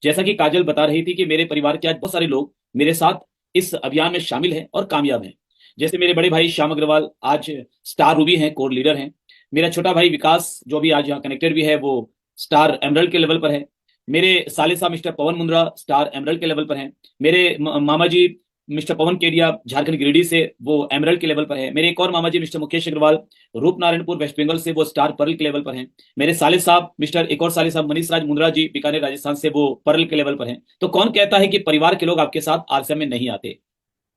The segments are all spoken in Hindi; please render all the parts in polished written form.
जैसा कि काजल बता रही थी कि मेरे परिवार के आज बहुत सारे लोग मेरे साथ इस अभियान में शामिल हैं और कामयाब हैं। जैसे मेरे बड़े भाई श्याम अग्रवाल आज स्टार रूबी हैं, कोर लीडर हैं। मेरा छोटा भाई विकास जो भी आज यहाँ कनेक्टेड भी है, वो स्टार एमरल्ड के लेवल पर है। मेरे साले साहब मिस्टर पवन मुंद्रा स्टार एमरल्ड के लेवल पर हैं। मेरे मामा जी मिस्टर पवन केडिया झारखंड गिरिडीह से, वो एमरल्ड के लेवल पर है। मेरे एक और मामा जी मिस्टर मुकेश अग्रवाल रूपनारायणपुर वेस्ट बंगाल से, वो स्टार पर्ल के लेवल पर हैं। मेरे साले साहब मिस्टर एक और साले साहब मनीष राज मुंद्रा जी बीकानेर राजस्थान से, वो पर्ल के लेवल पर हैं। तो कौन कहता है कि परिवार के लोग आपके साथ आरसीएम में नहीं आते?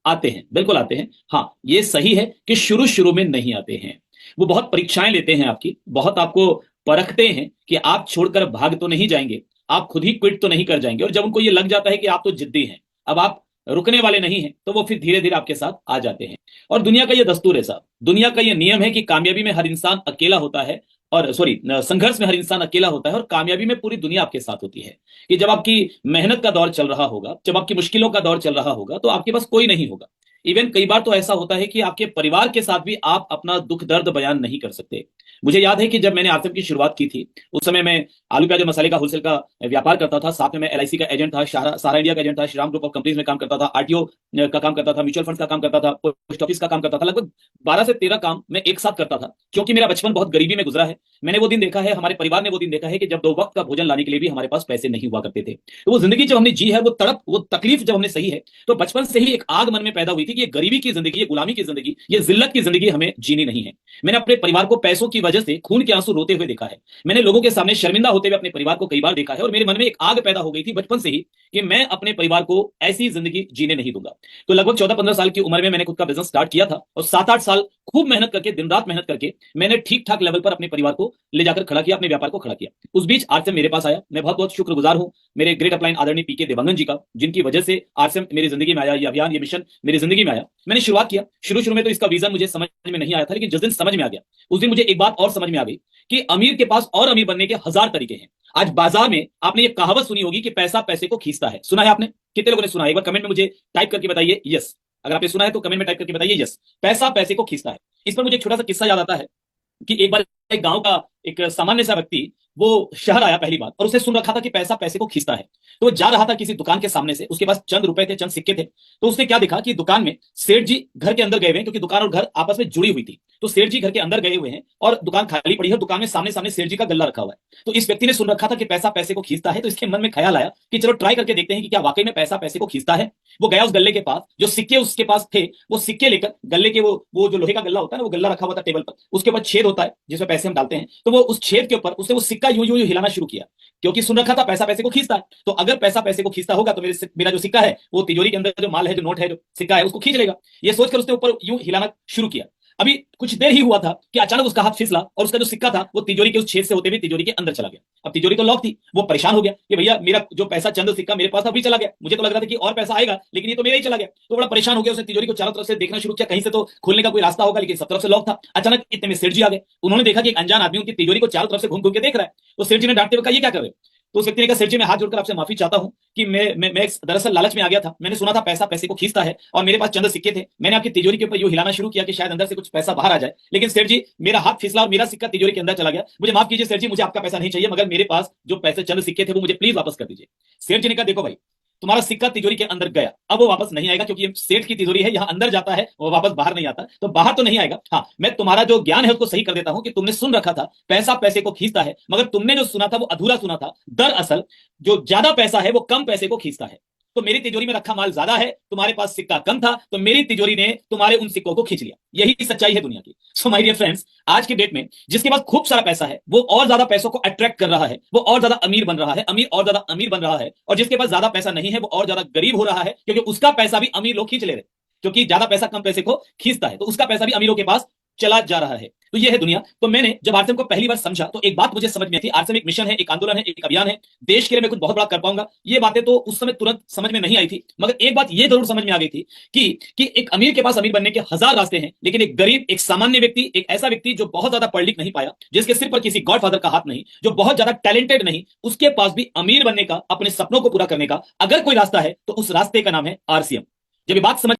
आते हैं, बिल्कुल आते हैं। हाँ, ये सही है कि शुरू शुरू में नहीं आते हैं। वो बहुत परीक्षाएं लेते हैं आपकी, बहुत आपको परखते हैं कि आप छोड़कर भाग तो नहीं जाएंगे, आप खुद ही क्विट तो नहीं कर जाएंगे। और जब उनको ये लग जाता है कि आप तो जिद्दी हैं, अब आप रुकने वाले नहीं हैं, तो वो फिर धीरे धीरे आपके साथ आ जाते हैं। और दुनिया का ये दस्तूर है साहब, दुनिया का ये नियम है कि कामयाबी में हर इंसान अकेला होता है, और सॉरी, संघर्ष में हर इंसान अकेला होता है और कामयाबी में पूरी दुनिया आपके साथ होती है। कि जब आपकी मेहनत का दौर चल रहा होगा, जब आपकी मुश्किलों का दौर चल रहा होगा, तो आपके पास कोई नहीं होगा। इवन कई बार तो ऐसा होता है कि आपके परिवार के साथ भी आप अपना दुख दर्द बयान नहीं कर सकते। मुझे याद है कि जब मैंने आरसीएम की शुरुआत की थी, उस समय मैं आलू प्याज और मसाले का होलसेल का व्यापार करता था। साथ में मैं एलआईसी का एजेंट था, सहारा इंडिया का एजेंट था, श्रीराम ग्रुप ऑफ कंपनीज में काम करता था, आरटीओ का काम करता था, म्यूचुअल फंड का काम करता था, पोस्ट ऑफिस का काम करता था। लगभग 12 से 13 काम मैं एक साथ करता था, क्योंकि मेरा बचपन बहुत गरीबी में गुजरा है। मैंने वो दिन देखा है, हमारे परिवार ने वो दिन देखा है कि जब 2 वक्त का भोजन लाने के लिए भी हमारे पास पैसे नहीं हुआ करते थे। तो वो जिंदगी जब हमने जी है, वो तड़प, वो तकलीफ जब हमने सही है, तो बचपन से ही एक आग मन में पैदा हुई थी कि ये गरीबी की जिंदगी, ये गुलामी की जिंदगी, ये जिल्लत की जिंदगी हमें जीनी नहीं है। मैंने अपने परिवार को पैसों की वजह से खून के आंसू रोते हुए देखा है। मैंने लोगों के सामने शर्मिंदा होते हुए अपने परिवार को कई बार देखा है, और मेरे मन में एक आग पैदा हो गई थी बचपन से ही कि मैं अपने परिवार को ऐसी जिंदगी जीने नहीं दूंगा। तो लगभग 14-15 साल की उम्र में मैंने खुद का बिजनेस स्टार्ट किया था, और 7-8 साल खूब मेहनत करके, दिन रात मेहनत करके मैंने ठीक ठाक लेवल पर अपने परिवार को ले जाकर खड़ा किया, अपने व्यापार को खड़ा किया। उस बीच आरसीएम मेरे पास आया। मैं बहुत बहुत शुक्रगुजार हूं मेरे ग्रेट अपलाइन आदरणीय पीके देवांगन जी का, जिनकी वजह से आरसीएम मेरी जिंदगी में आया, ये अभियान, ये मिशन मेरी जिंदगी में आया। मैंने शुरुआत किया। शुरू शुरू में तो इसका विजन मुझे समझ में नहीं आया था, लेकिन जिस दिन समझ में आ गया, उस दिन मुझे एक बात और समझ में आ गई कि अमीर के पास और अमीर बनने के 1000 तरीके हैं। आज बाजार में आपने ये कहावत सुनी होगी कि पैसा पैसे को खींचता है। सुना है आपने? कितने लोगों ने सुना है? एक बार कमेंट में मुझे टाइप करके बताइए यस। अगर आपने सुना है तो कमेंट में टाइप करके बताइए यस। पैसा पैसे को खींचता है। इस पर मुझे एक छोटा सा किस्सा याद आता है कि एक बार एक गांव का एक सामान्य सा व्यक्ति वो शहर आया पहली बार, और उसने सुन रखा था कि पैसा पैसे को खींचता है। तो वो जा रहा था किसी दुकान के सामने से, उसके पास चंद रुपए थे, चंद सिक्के थे। तो उसने क्या देखा कि दुकान में सेठ जी घर के अंदर गए हुए हैं, क्योंकि दुकान और घर आपस में जुड़ी हुई थी। तो सेठ जी घर के अंदर गए हुए हैं और दुकान खाली पड़ी है। दुकान में सामने सामने सेठ जी का गल्ला रखा हुआ है। तो इस व्यक्ति ने सुन रखा था कि पैसा पैसे को खींचता है, तो इसके मन में ख्याल आया कि चलो ट्राई करके देखते हैं कि क्या वाकई में पैसा पैसे को खींचता है। वो गया उस गल्ले के पास, जो सिक्के उसके पास थे वो सिक्के लेकर, गल्ले के वो जो लोहे का गल्ला होता है ना, वो गल्ला रखा हुआ था टेबल पर, उसके ऊपर छेद होता है जिसमें पैसे हम डालते हैं। तो वो उस छेद के ऊपर उसने वो सिक्का यूं यूं हिलाना शुरू किया, क्योंकि सुन रखा था पैसा पैसे को खींचता है। तो अगर पैसा पैसे को खींचता होगा तो मेरा जो सिक्का है, वो तिजोरी के अंदर जो माल है, जो नोट है, जो सिक्का है, उसको खींच लेगा। ये सोचकर उसने ऊपर यूं हिलाना शुरू किया। अभी कुछ देर ही हुआ था कि अचानक उसका हाथ फिसला, और उसका जो सिक्का था वो तिजोरी के उस छेद से होते हुए तिजोरी के अंदर चला गया। अब तिजोरी तो लॉक थी। वो परेशान हो गया कि भैया मेरा जो पैसा, चंद सिक्का मेरे पास अभी चला गया। मुझे तो लग रहा था कि और पैसा आएगा, लेकिन ये तो मेरा ही चला गया। तो बड़ा परेशान हो गया। उसने तिजोरी को चारों तरफ से देखना शुरू किया, कहीं से तो खोलने का कोई रास्ता होगा, लेकिन सब तरफ से लॉक था। अचानक इतने में सेठ जी आ गए। उन्होंने देखा कि एक अनजान आदमी उनकी तिजोरी को चारों तरफ से घूम घूम के देख रहा है। तो सेठ जी ने डांटते हुए कहा, ये क्या कर रहे हो? तो उस व्यक्ति ने कहा, सेठ जी मैं हाथ जोड़कर आपसे माफी चाहता हूं कि मैं दरअसल लालच में आ गया था। मैंने सुना था पैसा पैसे को खींचता है, और मेरे पास चंद सिक्के थे। मैंने आपकी तिजोरी के ऊपर यूं हिलाना शुरू किया कि शायद अंदर से कुछ पैसा बाहर आ जाए, लेकिन सेठ जी मेरा हाथ फिसला और मेरा सिक्का तिजोरी के अंदर चला गया। मुझे माफ कीजिए सेठ जी, मुझे आपका पैसा नहीं चाहिए, मगर मेरे पास जो पैसे चंद सिक्के थे वो मुझे प्लीज वापस कर दीजिए। सेठ जी ने कहा, देखो भाई, तुम्हारा सिक्का तिजोरी के अंदर गया, अब वो वापस नहीं आएगा, क्योंकि ये सेठ की तिजोरी है, यहां अंदर जाता है, वो वापस बाहर नहीं आता, तो बाहर तो नहीं आएगा। हाँ, मैं तुम्हारा जो ज्ञान है उसको सही कर देता हूं कि तुमने सुन रखा था पैसा पैसे को खींचता है, मगर तुमने जो सुना था वो अधूरा सुना था। दरअसल जो ज्यादा पैसा है वो कम पैसे को खींचता है। तो मेरी तिजोरी में रखा माल ज्यादा है, तुम्हारे पास सिक्का कम था, तो मेरी तिजोरी ने तुम्हारे उन सिक्कों को खींच लिया। यही सच्चाई है दुनिया की। सो माय डियर फ्रेंड्स, आज की डेट में जिसके पास खूब सारा पैसा है वो और ज्यादा पैसों को अट्रैक्ट कर रहा है, वो और ज्यादा अमीर बन रहा है, अमीर और ज्यादा अमीर बन रहा है। और जिसके पास ज्यादा पैसा नहीं है वो और ज्यादा गरीब हो रहा है, क्योंकि उसका पैसा भी अमीर लोग खींच ले रहे, क्योंकि ज्यादा पैसा कम पैसे को खींचता है, तो उसका पैसा भी अमीरों के पास चला जा रहा है। तो ये है दुनिया। तो मैंने जब आरसीएम को पहली बार समझा तो एक बात मुझे समझ में आई थी, आरसीएम एक मिशन है, एक आंदोलन है, एक अभियान है, देश के लिए मैं कुछ बहुत बड़ा कर पाऊंगा। ये बातें तो उस समय तुरंत समझ में नहीं आई थी, मगर एक बात ये जरूर समझ में आ गई थी कि एक अमीर के पास अमीर बनने के 1000 रास्ते हैं, लेकिन एक गरीब, एक सामान्य व्यक्ति, एक ऐसा व्यक्ति जो बहुत ज्यादा पढ़ लिख नहीं पाया, जिसके सिर पर किसी गॉडफादर का हाथ नहीं, जो बहुत ज्यादा टैलेंटेड नहीं, उसके पास भी अमीर बनने का, अपने सपनों को पूरा करने का अगर कोई रास्ता है तो उस रास्ते का नाम है आरसीएम। जब ये बात समझ